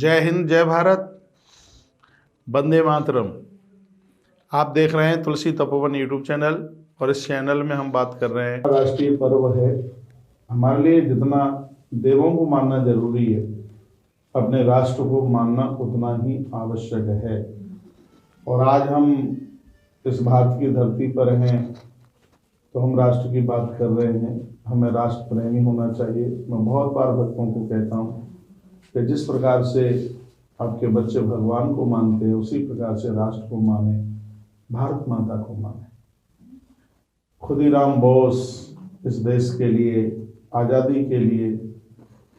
जय हिंद, जय भारत, वंदे मातरम। आप देख रहे हैं तुलसी तपोवन यूट्यूब चैनल और इस चैनल में हम बात कर रहे हैं राष्ट्रीय पर्व है। हमारे लिए जितना देवों को मानना जरूरी है, अपने राष्ट्र को मानना उतना ही आवश्यक है। और आज हम इस भारत की धरती पर हैं तो हम राष्ट्र की बात कर रहे हैं। हमें राष्ट्र प्रेमी होना चाहिए। मैं बहुत बार भक्तों को कहता हूँ कि जिस प्रकार से आपके बच्चे भगवान को मानते हैं उसी प्रकार से राष्ट्र को माने, भारत माता को माने। खुदीराम बोस इस देश के लिए, आज़ादी के लिए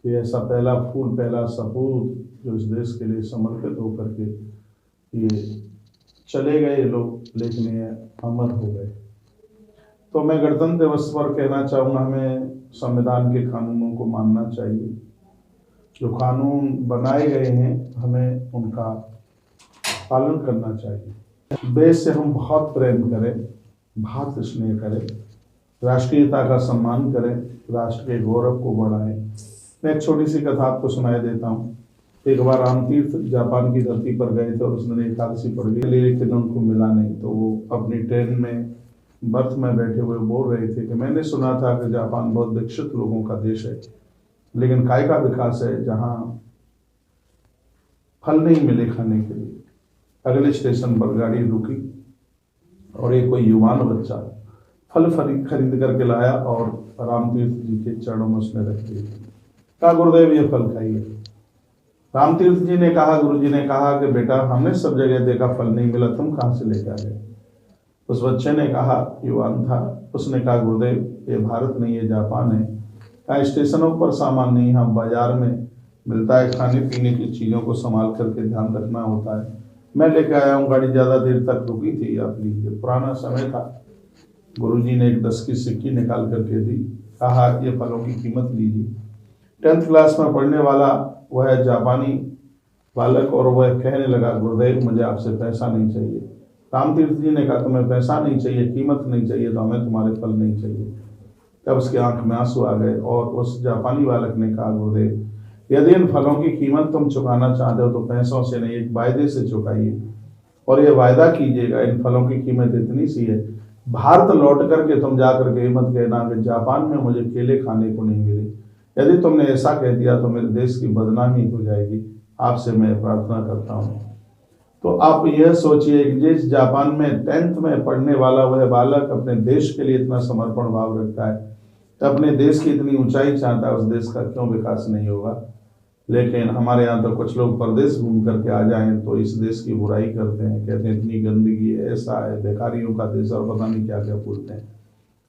ये ऐसा पहला फूल, पहला सपूत जो इस देश के लिए समर्पित होकर के ये चले गए लोग, लेकिन ये अमर हो गए। तो मैं गणतंत्र दिवस पर कहना चाहूँगा, हमें संविधान के कानूनों को मानना चाहिए। जो कानून बनाए गए हैं हमें उनका पालन करना चाहिए। देश से हम बहुत प्रेम करें, भारत स्नेह करें, राष्ट्रीयता का सम्मान करें, राष्ट्र के गौरव को बढ़ाएं। मैं एक छोटी सी कथा आपको सुनाई देता हूँ। एक बार रामतीर्थ जापान की धरती पर गए थे और उसने एकादशी पढ़ ली, लेकिन उनको मिला नहीं। तो वो अपनी ट्रेन में बर्थ में बैठे हुए बोल रहे थे कि मैंने सुना था कि जापान बहुत विकसित लोगों का देश है, लेकिन काय का विकास है जहाँ फल नहीं मिले खाने के लिए। अगले स्टेशन पर गाड़ी रुकी और एक कोई युवान बच्चा फल खरीद करके लाया और रामतीर्थ जी के चरणों में उसने रख दिए। कहा, गुरुदेव ये फल खाइए। रामतीर्थ जी ने कहा, गुरु जी ने कहा कि बेटा हमने सब जगह देखा, फल नहीं मिला, तुम कहाँ से लेकर आ गए? उस बच्चे ने कहा, युवान था, उसने कहा, गुरुदेव ये भारत नहीं, ये जापान है। कहा, स्टेशनों पर सामान नहीं, हम बाजार में मिलता है, खाने पीने की चीज़ों को संभाल करके ध्यान रखना होता है। मैं लेके आया हूँ, गाड़ी ज़्यादा देर तक रुकी थी, आप लीजिए। पुराना समय था। गुरुजी ने एक 10 की सिक्की निकाल करके दी, कहा ये फलों की कीमत लीजिए। 10th क्लास में पढ़ने वाला वह जापानी बालक, और वह कहने लगा, गुरुदेव मुझे आपसे पैसा नहीं चाहिए। रामतीर्थ जी ने कहा, तुम्हें पैसा नहीं चाहिए, कीमत नहीं चाहिए, तो हमें तुम्हारे फल नहीं चाहिए। तब उसकी आंख में आंसू आ गए और उस जापानी बालक ने कहा, गुरुदेव यदि इन फलों की कीमत तुम चुकाना चाहते हो तो पैसों से नहीं, एक वायदे से चुकाइए। और ये वायदा कीजिएगा, इन फलों की कीमत इतनी सी है, भारत लौट करके तुम जा करके मत कहना कि जापान में मुझे केले खाने को नहीं मिले। यदि तुमने ऐसा कह दिया तो मेरे देश की बदनामी हो जाएगी। आपसे मैं प्रार्थना करता हूँ। तो आप यह सोचिए कि जिस जापान में 10th में पढ़ने वाला वह बालक अपने देश के लिए इतना समर्पण भाव रखता है, तो अपने देश की इतनी ऊंचाई चाहता है, उस देश का क्यों विकास नहीं होगा? लेकिन हमारे यहाँ तो कुछ लोग परदेश घूम करके आ जाएं तो इस देश की बुराई करते हैं, कहते हैं इतनी गंदगी है, ऐसा है, बेकारियों का देश, और पता नहीं क्या क्या बोलते हैं।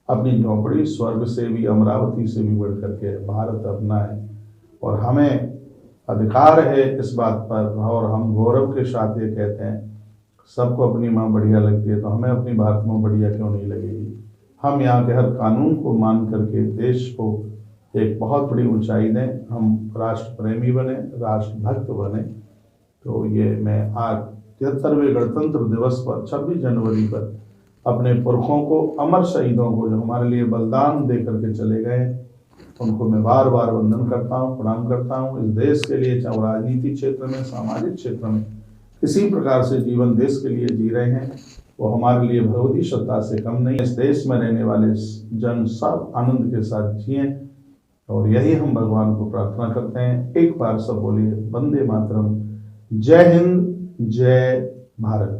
अपनी झोंपड़ी स्वर्ग से भी, अमरावती से भी बढ़ करके भारत अपना है और हमें अधिकार है इस बात पर। और हम गौरव के साथ ये कहते हैं, सबको अपनी माँ बढ़िया लगती है तो हमें अपनी भारत माँ बढ़िया क्यों नहीं लगेगी? हम यहाँ के हर कानून को मान करके देश को एक बहुत बड़ी ऊंचाई दें, हम राष्ट्र प्रेमी बने, राष्ट्र भक्त बने। तो ये मैं आज 73वें गणतंत्र दिवस पर 26 जनवरी पर अपने पुरखों को, अमर शहीदों को जो हमारे लिए बलिदान दे करके चले गए, उनको मैं बार बार वंदन करता हूँ, प्रणाम करता हूँ। इस देश के लिए, चाहे राजनीतिक क्षेत्र में, सामाजिक क्षेत्र में, किसी प्रकार से जीवन देश के लिए जी रहे हैं, वो हमारे लिए भगवती श्रद्धा से कम नहीं। इस देश में रहने वाले जन सब आनंद के साथ जिएं, और यही हम भगवान को प्रार्थना करते हैं। एक बार सब बोलिए, वंदे मातरम, जय हिंद, जय भारत।